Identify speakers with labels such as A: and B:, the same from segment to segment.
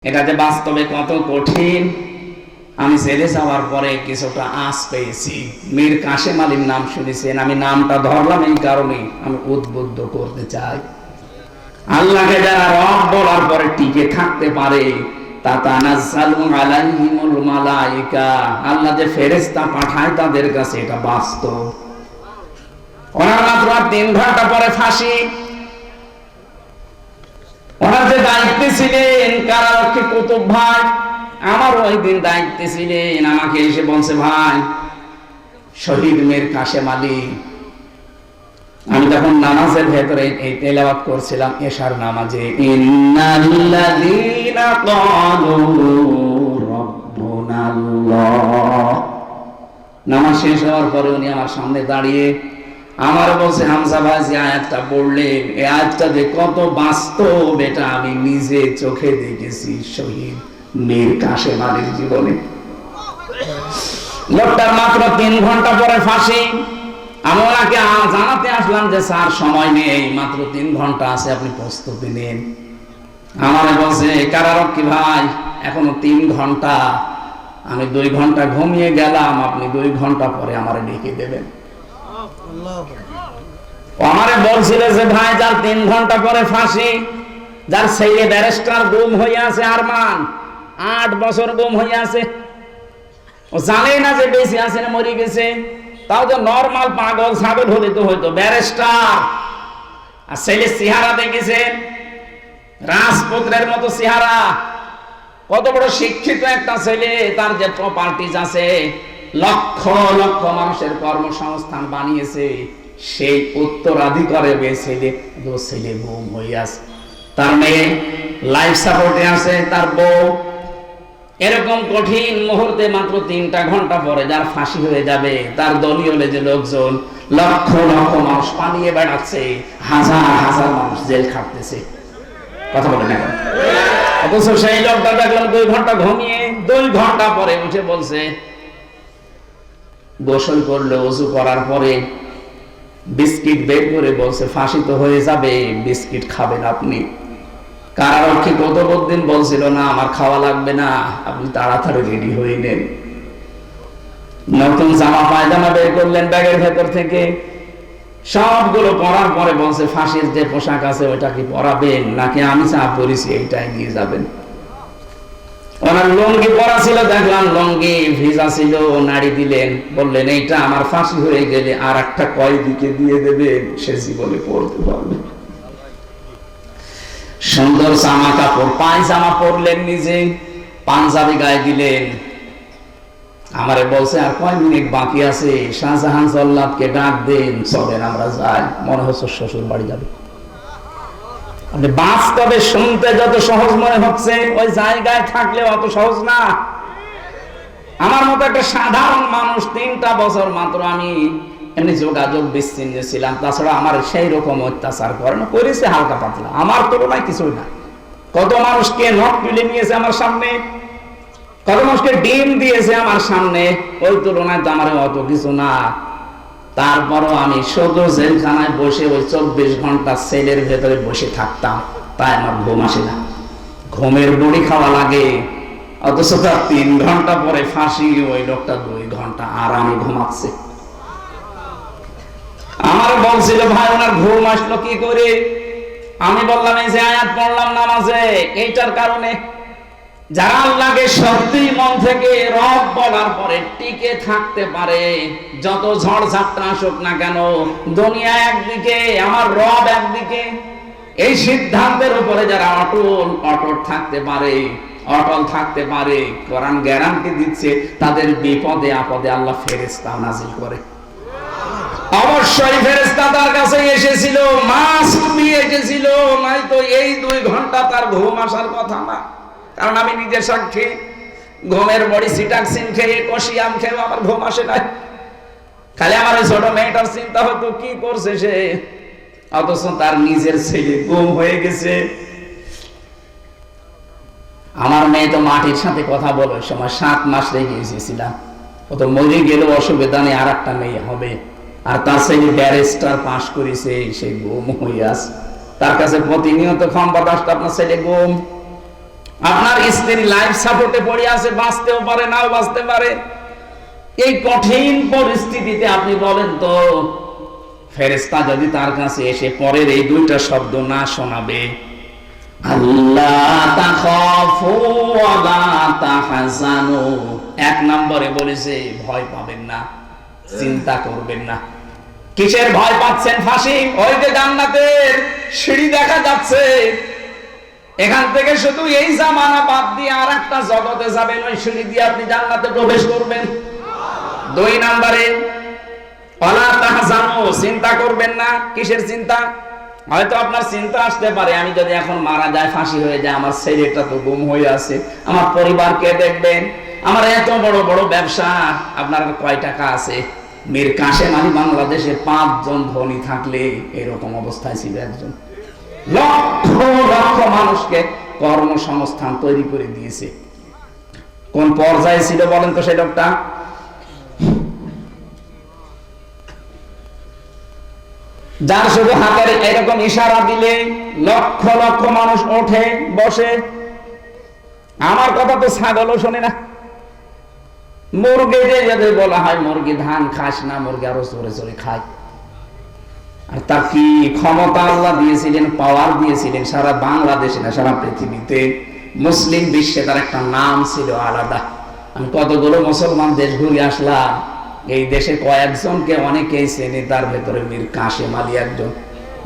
A: এটা যে বাস্তবে কত কঠিন আমি জেলে যাওয়ার পরে কিছুটা আঁচ পেয়েছি। মীর কাশেম আলীর নাম শুনেছেন, আমি নামটা ধরলাম এই কারণে আমি উদ্বুদ্ধ করতে চাই। আল্লাহকে যারা রব বলার পরে টিকে থাকতে পারে তাতানাজ্জালু আলাইহিমুল মালায়েকা, আল্লাহ যে ফেরেশতা পাঠায় তাদের কাছে, এটা বাস্তব। ওনার মাত্র 3 ঘন্টা পরে ফাঁসি। ওনার যে দায়িত্বে ছিলেন কারারক্ষী কুতুব ভাই, আমার ওই দিন দায়িত্বে ছিলেন, আমাকে এসে বলছে ভাই শহীদ মীর কাশেম আলী। আমি তখন নামাজের ভেতরে এই তেলাওয়াত করছিলাম এশার নামাজে, ইন্নাল্লাযীনা ক্বালু রাব্বুনাল্লাহ। নামাজ শেষ হওয়ার পরে উনি আমার সামনে দাঁড়িয়ে আমার বলছে, হামজা ভাই যে আয়াতটা পড়লেন, এই আয়াতটা যে কত বাস্তব এটা আমি নিজে চোখে দেখেছি শহীদ মীর কাশেম আলীর জীবনে। লোকটার মাত্র 3 ঘন্টা পরে ফাঁসি। আমি ওনাকে জানাতে আসলাম যে স্যার সময় নেই, মাত্র 3 ঘন্টা আছে, আপনি প্রস্তুতি নিন। আমারে বলছে কারারক্ষী ভাই এখনো 3 ঘন্টা, আমি 2 ঘন্টা ঘুমিয়ে গেলাম, আপনি 2 ঘন্টা পরে আমারে ডেকে দেবেন। আমারে বলছিল যে ভাই যার 3 ঘন্টা পরে ফাঁসি, যার ছেলে ব্যারিস্টার গুম হয়ে আছে, আরমান 8 বছর গুম হয়ে আছে, ও জানে না যে বেঁচে আছে না মরে গেছে। তাও তো নরমাল পাগল ছাগল হলে তো হয়তো, ব্যারিস্টার আর ছেলে চেহারা দেখেছেন রাজপুত্রের মতো চেহারা, কত বড় শিক্ষিত একটা ছেলে, তার যে প্রপার্টিজ আছে, লক্ষ লক্ষ মানুষের কর্মসংস্থান বানিয়েছে, সেই উত্তরাধিকারে ছেলে গুম হয়ে আছে, তার মেয়ে লাইফ সাপোর্টে আছে, তার বউ। এরকম কঠিন মুহূর্তে মাত্র 3টা ঘন্টা পরে যার ফাঁসি হয়ে যাবে, তার দলীয় যে লোকজন লক্ষ লক্ষ মানুষ পালিয়ে বেড়াচ্ছে, হাজার হাজার মানুষ জেল খাটতেছে, কথা বলে না। অথচ সেই লোকটা দেখলাম 2 ঘন্টা ঘুমিয়ে 2 ঘন্টা পরে উঠে বলছে, গোসল করলো, ওযু করার পরে বিস্কিট বের করে বলছে ফাঁসি তো হয়ে যাবে, বিস্কিট খাবেন আপনি। কারারক্ষী কুতুবউদ্দিন বলছিল না আমার খাওয়া লাগবে না, আপনি তাড়াতাড়ি রেডি হয়ে নেন। নতুন জামা পায়জামা বের করলেন ব্যাগের ভেতর থেকে, সবগুলো পরার পরে বলছে ফাঁসির যে পোশাক আছে ওইটা কি পরাবেন নাকি আমি যা পরেছি এইটাই নিয়ে যাবেন। ওনার লুঙ্গি পরা ছিল, দেখলাম লুঙ্গি ভিজা ছিল, নাড়ি দিলেন, বললেন এইটা আমার ফাঁসি হয়ে গেলে আর একটা কয়েদিকে দিয়ে দেবেন, সে জীবনে পড়তে পারবে। সুন্দর জামা কাপড় পায়জামা পরলেন নিজে, পাঞ্জাবি গায়ে দিলেন। আমারে বলছে আর কয় মিনিট বাকি আছে, শাহজাহান জল্লাদকে ডাক দেন, চলেন আমরা যাই। মনে হচ্ছে শ্বশুর বাড়ি যাবে। বাস্তবে শুনতে যত সহজ মনে হচ্ছে, ওই জায়গায় থাকলে অত সহজ না। আমার মতো একটা সাধারণ মানুষ 3টা বছর মাত্র আমি এমনি যোগাযোগ বিচ্ছিন্ন ছিলাম, তাছাড়া আমার সেই রকম অত্যাচার করেছে হালকা পাতলা, আমার তুলনায় কিছুই না। কত মানুষকে নখ তুলে নিয়েছে আমার সামনে, কত মানুষকে ডিম দিয়েছে আমার সামনে, ওই তুলনায় তো আমার অত কিছু না। তারপরও আমি শুধু জেলখানায় বসে ওই 24 ঘন্টা সেলের ভেতরে বসে থাকতাম, তাই আমার ঘুম আসে না, ঘুমের বড়ি খাওয়া লাগে। অথচ তার 3 ঘন্টা পরে ফাঁসি, ওই লোকটা 2 ঘন্টা আরামে ঘুমাচ্ছে। আমার বলছিল ভাই ওনার ঘুম আসলো কি করে, আমি বললাম এই যে আয়াত পড়লাম নামাজে, এইটার কারণে। যারা আল্লাহকে সত্যি মন থেকে রব বলার পরে টিকে থাকতে পারে, যত ঝড় ঝাপটা আসুক না কেন, দুনিয়া একদিকে আমার রব একদিকে, এই সিদ্ধান্তের উপরে যারা অটল থাকতে পারে, কোরআন গ্যারান্টি দিচ্ছে তাদের বিপদে আপদে আল্লাহ ফেরেশতা নাজিল করে। অবশ্যই ফেরেশতা তার কাছে এসেছিল, মাসুমি এসেছিল, নাই তো এই 2 ঘন্টা তার ঘুম আসার কথা না। কারণ আমি নিজে সাক্ষী, ঘুমের বড়ি সিটাক্সিন খেয়ে কষিয়াম খেয়ে আমার ঘুম আসে নাই। খালি আমার ওই ছোট মেয়েটার চিন্তা হতো কি করছে সে, অথচ তার নিজের ছেলে গুম হয়ে গেছে। আমার মেয়ে তো মাটির সাথে কথা বলে, সময় 7 মাস রেখে এসেছিলাম, ও তো মরে গেল, অসুবিধা নেই, আর একটা মেয়ে হবে। আর তার ছেলে ব্যারিস্টার পাশ করেছে, সে গুম হয়ে আছে। তার কাছে প্রতিনিয়ত ক্ষমতা আসতো আপনার ছেলে গুম, আপনার স্ত্রী লাইফ সাপোর্টে পড়ে আছে, বাঁচতেও পারে নাও বাঁচতে পারে। এই কঠিন পরিস্থিতিতে আপনি বলেন তো, ফেরেশতা যদি তার কাছে এসে পরের এই দুইটা শব্দ না শোনাবে, আল্লাহ তাখাফু ওয়া লা তাহজানু, এক নম্বরে বলেছে ভয় পাবেন না, চিন্তা করবেন না। কিসের ভয় পাচ্ছেন? ফাঁসি। ওই যে জান্নাতের সিঁড়ি দেখা যাচ্ছে, এখান থেকে শুধু এই জামানা বাদ দিয়ে আর একটা জগতে যাবেন, ওই সিঁড়ি দিয়ে আপনি জান্নাতে প্রবেশ করবেন। দুই নম্বরে ওয়ালা তাহজানু, চিন্তা করবেন না। কিসের চিন্তা? হয়তো আপনার চিন্তা আসতে পারে, আমি যদি এখন মারা যায়, ফাঁসি হয়ে যায়, আমার ছেলেটা তো গুম হয়ে আছে, আমার পরিবার কে দেখবেন, আমার এত বড় বড় ব্যবসা, আপনার কয় টাকা আছে? মীর কাসেম আলী বাংলাদেশে 5 জন ধনী থাকলে এরকম অবস্থায় ছিল একজন। লক্ষ লক্ষ মানুষকে কর্মসংস্থান তৈরি করে দিয়েছে। কোন পর্যায়ে ছিল বলেন তো সেই লোকটা? যার শুধু হাতের এরকম ইশারা দিলে লক্ষ লক্ষ মানুষ ওঠে বসে। আমার কথা তো ছাগলও শোনে না। মুরগি যদি বলা হয় মুরগি ধান খাস না, মুরগি আরো চড়ে চড়ে খায়। আর তার কি ক্ষমতা আল্লাহ দিয়েছিলেন, পাওয়ার দিয়েছিলেন সারা বাংলাদেশে না সারা পৃথিবীতে, মুসলিম বিশ্বে তার একটা নাম ছিল আলাদা। আমি কতগুলো মুসলমান দেশ ঘুরে আসলাম, এই দেশে কয়েকজনকে অনেকেই চেনে, তার ভেতরে মীর কাসেম আলী একজন।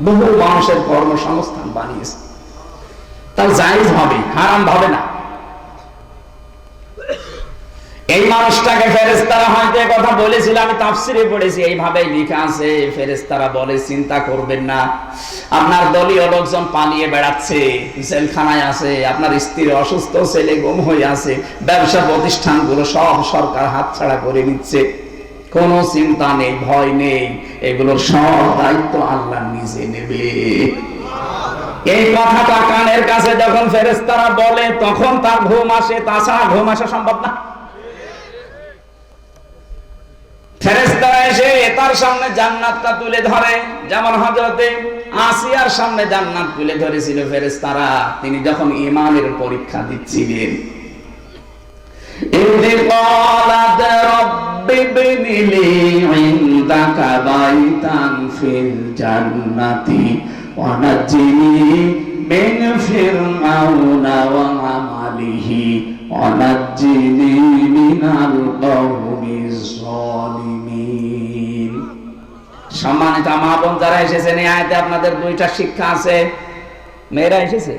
A: বহু মানুষের কর্মসংস্থান বানিয়েছে। তার জায়েজ হবে, হারাম হবে না। এই মানুষটাকে ফেরেশতারা হয়তো কথা বলেছিল, আমি তাফসিরে পড়েছি, এইভাবেই লেখা আছে। ফেরেশতারা বলে চিন্তা করবেন না, আপনার দলীয় লোকজন পালিয়ে বেড়াচ্ছে, জেলখানায় আছে, আপনার স্ত্রী অসুস্থ, ছেলে গুম হয়ে আছে, ব্যবসা প্রতিষ্ঠানগুলো সব সরকার হাতছাড়া করে নিচ্ছে, কোনো চিন্তা নেই, ভয় নেই, এগুলোর সব দায়িত্ব আল্লাহ নিজে নেবে। এই কথাটা কানের কাছে যখন ফেরেশতারা বলে, তখন তার ঘুম আসে, তাছাড়া ঘুম আসা সম্ভব না। ফেরেশতারা এসে তার সামনে জান্নাতটা তুলে ধরে, যেমন হযরতে আসিয়ার সামনে জান্নাত তুলে ধরেছিল ফেরেশতারা, তিনি যখন ঈমানের পরীক্ষা দিচ্ছিলেন। ইযি ক্বালাত রাব্বি ইবনি লি ইনদাকা বাইতান ফিল জান্নাতি ওয়া নাজ্জিনি মিন ফিরআউনা ওয়া আমালিহি ওয়া নাজ্জিনি মিনাল কওমিজ যালিমিন। সম্মানিত মা বোন যারা এসেছেন, এই আয়াতে আপনাদের দুইটা শিক্ষা আছে। মেয়েরা এসেছে,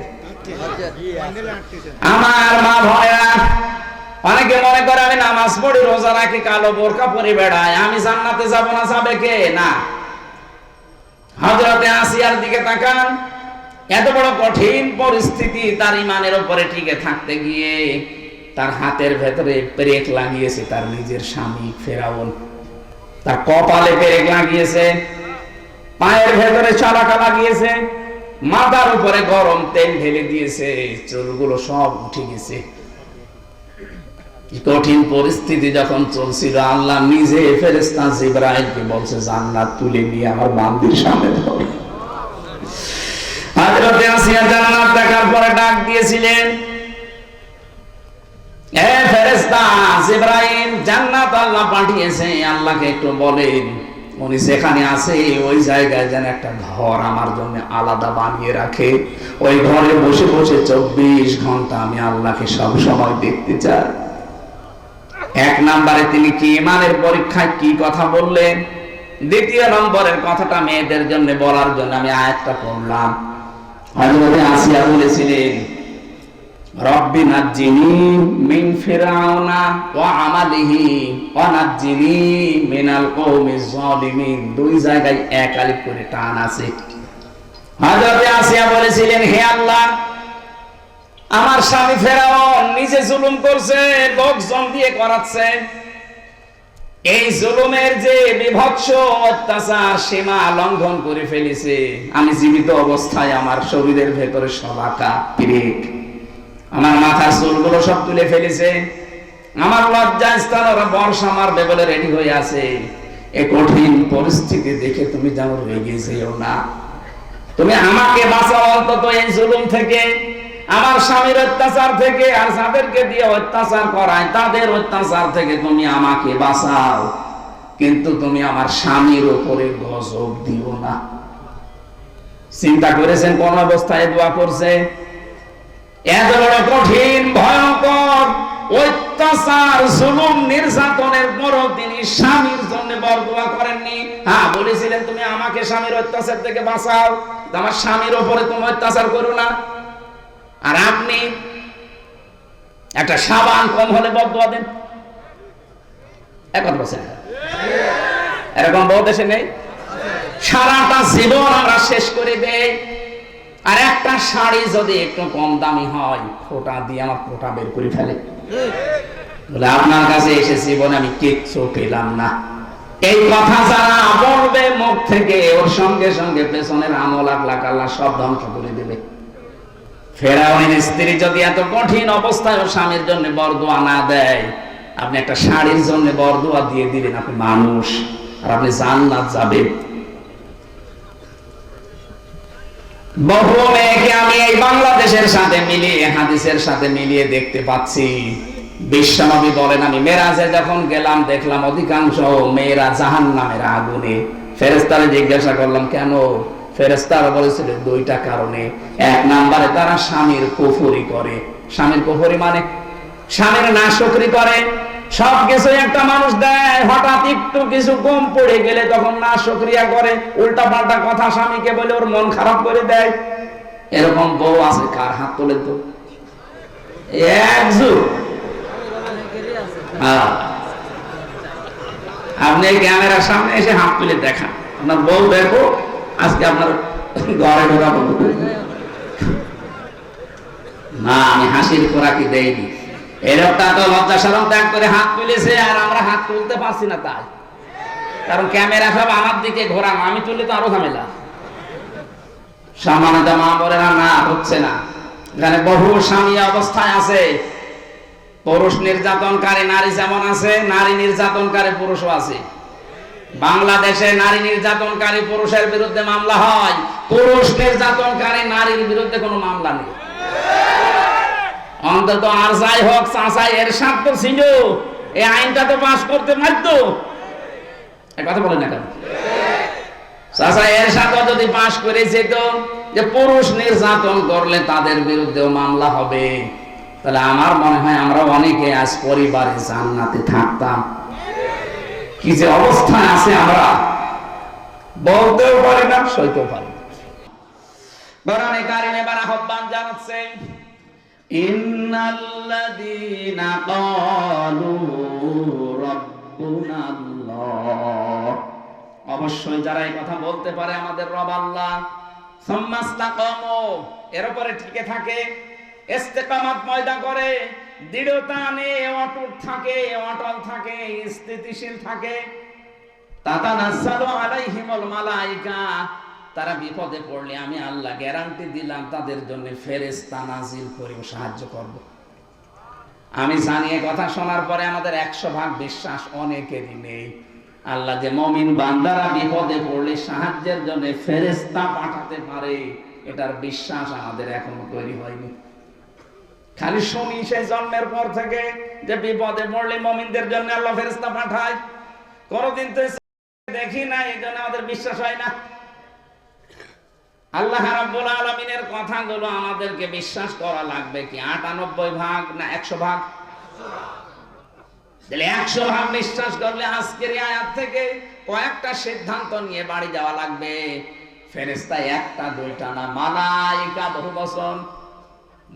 A: আমার মা ভয়েরা, অনেকে মনে করে আমি নামাজ পড়ি, রোজা রাখি, কালো বোরকা পরে বেড়াই, আমি জান্নাতে যাব না, যাবে কে? না। হযরতে আসিয়ার দিকে তাকান, এত বড় কঠিন পরিস্থিতি, তার ঈমানের উপরে টিকে থাকতে গিয়ে তার হাতের ভেতরে পেরেক লাগিয়েছে তার নিজের স্বামী ফেরাউন, তার কপালে পেরেক লাগিয়েছে, পায়ের ভেতরে চালাকা লাগিয়েছে, মাথার উপরে গরম তেল ঢেলে দিয়েছে, চুলগুলো সব উঠে গেছে। কঠিন পরিস্থিতি যখন চলছিল, আল্লাহ নিজে ফেরেশতা জিবরাইলকে বলছে, জান্নাত তুলে নিয়ে আমার বান্দির সামনে ধরো। হযরতে আসিয়া জান্নাত দেখার পরে ডাক দিয়েছিলেন, এ ফেরেশতা জিবরাইল, জান্নাত আল্লাহ পাঠিয়েছে, আল্লাহকে একটু বলেন উনি যেখানে আছে ওই জায়গায় যেন একটা ঘর আমার জন্য আলাদা বানিয়ে রাখে, ওই ঘরে বসে বসে 24 ঘন্টা আমি আল্লাহকে সব সময় দেখতে চাই। এক নম্বরে তিনি কি ঈমানের পরীক্ষায় কি কথা বললেন, দ্বিতীয় নম্বরের কথাটা মেয়েদের জন্য বলার জন্য আমি আয়াতটা পড়লাম। হযরতে আসিয়া বলেছিলেন, রব্বি নাজ্জিনি মিন ফিরআউনা ওয়া আমালিহি ওয়া নাজ্জিনি মিনাল কওমিজ যালিমিন। দুই জায়গায় এক আলিফ করে টান আছে। হযরতে আসিয়া বলেছিলেন, হে আল্লাহ, আমার স্বামী ফেরাউন নিজে জুলুম করছে, লোকজন দিয়ে করাচ্ছে, এই জুলুমের যে বিভৎস অত্যাচার সীমা লঙ্ঘন করে ফেলেছে, আমি জীবিত অবস্থায় আমার শরীরের ভেতরে সব আঁকা পেরেক, আমার মাথার চুলগুলো সব তুলে ফেলেছে, আমার লজ্জাস্থান ওরা বর্ষা মারবে বলে রেডি হয়ে আছে। এই কঠিন পরিস্থিতি দেখে তুমি যেন রেগে যেও না, তুমি আমাকে বাঁচাও অন্তত এই জুলুম থেকে। আমার স্বামীর অত্যাচার থেকে আর যাদেরকে দিয়ে অত্যাচার করায় তাদের অত্যাচার থেকে তুমি আমাকে বাঁচাও, কিন্তু তুমি আমার স্বামীর উপরে গজব দিও না। চিন্তা করেছেন কোন অবস্থায় দোয়া করছে? এত বড় কঠিন ভয়ঙ্কর অত্যাচার জুলুম নির্যাতনের পরও তিনি স্বামীর জন্য বরদোয়া করেননি। হ্যাঁ, বলেছিলেন তুমি আমাকে স্বামীর অত্যাচার থেকে বাঁচাও, আমার স্বামীর উপরে তুমি অত্যাচার করো না। আর আপনি একটা সাবান কম হলে বরদোয়া দেন। একথা বলছেন, এরকম বহু দেশে নেই? সারাটা জীবন আমরা শেষ করে দেই, আর একটা শাড়ি যদি একটু কম দামি হয় ফোঁটা দিয়ে আমার ফোঁটা বের করে ফেলে। বলে আপনার কাছে এসে জীবনে আমি কিচ্ছু পেলাম না। এই কথা যারা বলবে মুখ থেকে, ওর সঙ্গে সঙ্গে পেছনের আমল আখলাক আল্লাহ সব ধ্বংস করে দেবে। ফেরাউনের স্ত্রী যদি এত কঠিন অবস্থায় ওর স্বামীর জন্য বরদোয়া না দেয়, আপনি একটা শাড়ির জন্য বরদোয়া দিয়ে দিলেন, আপনি মানুষ আর আপনি জান্নাত যাবেন। বহু মেয়েকে আমি এই বাংলাদেশের সাথে মিলিয়ে, হাদিসের সাথে মিলিয়ে দেখতে পাচ্ছি। বিশ্বনবী বলেন, আমি মেরাজে যখন গেলাম দেখলাম অধিকাংশ মেয়েরা জাহান্নামের আগুনে। ফেরেশতারা জিজ্ঞাসা করলাম কেন? ফেরেশতারা বলেছিল দুইটা কারণে। এক নম্বরে তারা স্বামীর কুফরি করে। স্বামীর কুফরি মানে স্বামীর নাশকরি করে। সবকিছু একটা মানুষ দেয়, হঠাৎ একটু কিছু কম পড়ে গেলে তখন নাশকরিয়া করে, উল্টা পাল্টা কথা স্বামীকে বলে ওর মন খারাপ করে দেয়। এরকম বউ আছে? কার হাত তোলেন তো? একজু। আপনি ক্যামেরার সামনে এসে হাত তুলে দেখান, আপনার বউ দেখো আজকে আপনার ঘরে ঢোকাবো না। আমি হাসির খোরাকি দেইনি। এই লোকটা তো লজ্জা শরম ত্যাগ করে হাত তুলেছে, আর আমরা হাত তুলতে পারছি না। তাই কারণ ক্যামেরা সব আমার দিকে ঘোরানো, আমি তুললে তো আরো ঝামেলা। সামান্যতা মা বলে না হচ্ছে না। এখানে বহু স্বামী অবস্থায় আছে। পুরুষ নির্যাতনকারী নারী যেমন আছে, নারী নির্যাতনকারী পুরুষও আছে। বাংলাদেশে নারী নির্যাতনকারী পুরুষের বিরুদ্ধে মামলা হয়, পুরুষ নির্যাতনকারী নারীর বিরুদ্ধে কোনো মামলা নেই। অন্তত আর যাই হোক, চাচাই এরশাদ তো ছিল, এই আইনটা তো পাস করতে পারতো। কথা বলেন না কেন? চাচা এরশাদ যদি পাস করে যেত যে পুরুষ নির্যাতন করলে তাদের বিরুদ্ধেও মামলা হবে, তাহলে আমার মনে হয় আমরা অনেকে আজ পরিবারে জান্নাতে থাকতাম। কি যে অবস্থায় আছে আমরা বলতেও পারি না, সইতেও পারি না। কোরআনে কারিমে এবার আহ্বান জানাচ্ছে, ইন্নাল্লাযীনা ক্বালু রাব্বুনাল্লাহ, অবশ্যই যারা এই কথা বলতে পারে আমাদের রব আল্লাহ, সুম্মাস্তাকামু, এর উপরে টিকে থাকে, ইস্তেকামাত পয়দা করে, দৃঢ়তা নিয়ে অটুট থাকে, অটল থাকে, স্থিতিশীল থাকে। তাতানাজ্জালু আলাইহিমুল মালায়েকা, তারা বিপদে পড়লে আমি আল্লাহ গ্যারান্টি দিলাম তাদের জন্য ফেরেশতা নাজিল করে সাহায্য করব। আমি জানি এই কথা শোনার পরে আমাদের 100% বিশ্বাস অনেকেরই নেই। আল্লাহ যে মুমিন বান্দারা বিপদে পড়লে সাহায্যের জন্য ফেরেশতা পাঠাতে পারে, এটার বিশ্বাস আমাদের এখনো তৈরি হয়নি। খালি শুনি সেই জন্মের পর থেকে যে বিপদে পড়লে মুমিনদের জন্য আল্লাহ ফেরেশতা পাঠায়, কোনদিন তো দেখি না, এই জন্য আমাদের বিশ্বাস হয় না। আল্লাহ রাব্বুল আলামিনের কথাগুলো আমাদেরকে বিশ্বাস করা লাগবে কি 98% না 100%? তাহলে 100% বিশ্বাস করলে আজকের এই আয়াত থেকে কয়েকটা সিদ্ধান্ত নিয়ে বাড়ি যাওয়া লাগবে। ফেরেশতা একটা দুইটা না, মালায়েকা বহু বচন।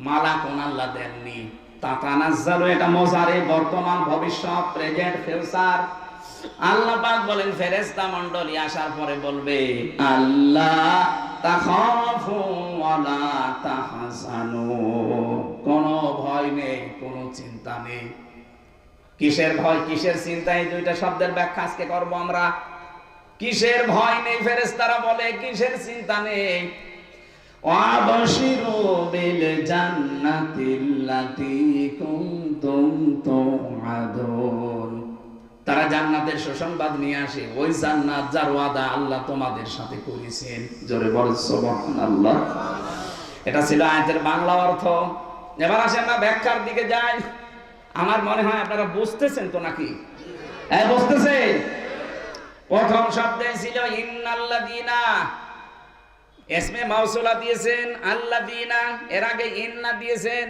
A: মালাকুন আল্লাহ দেননি। তাতানাজ্জালু, এটা মুজারি, বর্তমান, ভবিষ্যৎ, প্রেজেন্ট, ফিউচার। আল্লাহ পাক বলেন ফেরেশতা মণ্ডলী আসার পরে বলবে, আল্লাহ তাখাফু ওয়া লা তাহজানু, কোনো ভয় নেই, কোনো চিন্তা নেই। কিসের ভয়, কিসের চিন্তা, এই দুইটা শব্দের ব্যাখ্যা আজকে করব আমরা। কিসের ভয় নেই ফেরেশতারা বলে, কিসের চিন্তা নেই? ওয়াবশিরু বিল জান্নাতিল্লাতী কুনতুম তুআদুন, তারা জান্নাতের সুসংবাদ নিয়ে আসে, ওই জান্নাত যার ওয়াদা আল্লাহ তোমাদের সাথে করেছেন। জোরে বল সুবহানাল্লাহ। এটা ছিল আয়াতের বাংলা অর্থ। এবার আসেন না ব্যাখ্যার দিকে যাই। আমার মনে হয় আপনারা বুঝতেছেন তো নাকি? হ্যাঁ বুঝতেছেন। প্রথম শব্দে ছিল ইন্নাল্লাযীনা, ইসমে মাউসুলা দিয়েছেন আল্লাযীনা, এর আগে ইন্না দিয়েছেন।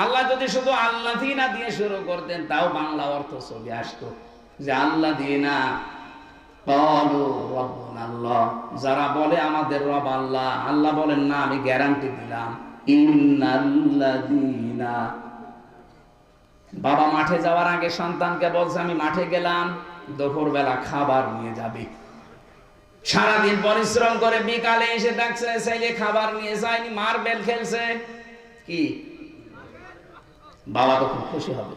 A: আল্লাহ যদি শুধু আল্লাযীনা দিয়ে শুরু করতেন তাও বাংলা অর্থ ছবি আসতো, যে আল্লাযীনা ক্বালু রাব্বুনাল্লাহ, যারা বলে আমাদের রব আল্লাহ। আল্লাহ বলেন না, আমি গ্যারান্টি দিলাম ইন্নাল্লাযীনা। বাবা মাঠে যাওয়ার আগে সন্তানকে বলছে আমি মাঠে গেলাম, দুপুরবেলা খাবার নিয়ে যাবে। সারাদিন পরিশ্রম করে বিকালে এসে ডাকছে ছেলে খাবার নিয়ে যায়নি, মার্বেল খেলছে, কি বাবা তো খুব খুশি হবে।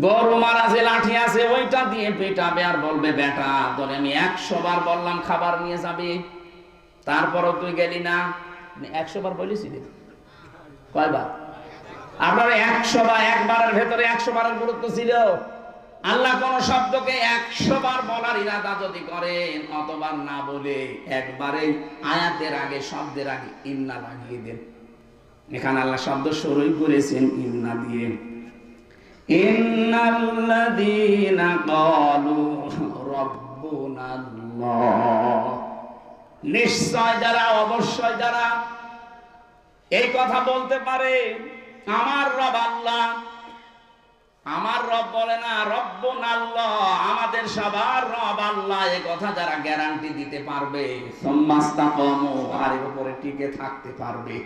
A: গরু মারা যে লাঠি আছে ওইটা দিয়ে পেটাবে আর বলবে বেটা তোরে আমি 100 বার বললাম খাবার নিয়ে যাবে, তারপরও তুই গেলি না। 100 বার বলেছি, কয়বার? আপনার 100 বার, একবারের ভেতরে 100 বারের গুরুত্ব ছিল। আল্লাহ কোন শব্দকে 100 বার বলার ইরাদা যদি করেন, অতবার না বলে একবারে আয়াতের আগে শব্দের আগে ইন্না লাগিয়ে দেন। এখানে আল্লাহ শব্দ শুরুই করেছেন ইন্না দিয়ে। ইন্নাল্লাযীনা ক্বালু রাব্বুনাল্লাহ, নিশ্চয় যারা, অবশ্যই যারা এই কথা বলতে পারে আমার রব আল্লাহ। আমার রব বলে না রব্বুনাল্লাহ, আমাদের সবার রব আল্লাহ, এই কথা যারা গ্যারান্টি দিতে পারবে, সুম্মাস্তাকামু, আর এর উপরে টিকে থাকতে পারবে।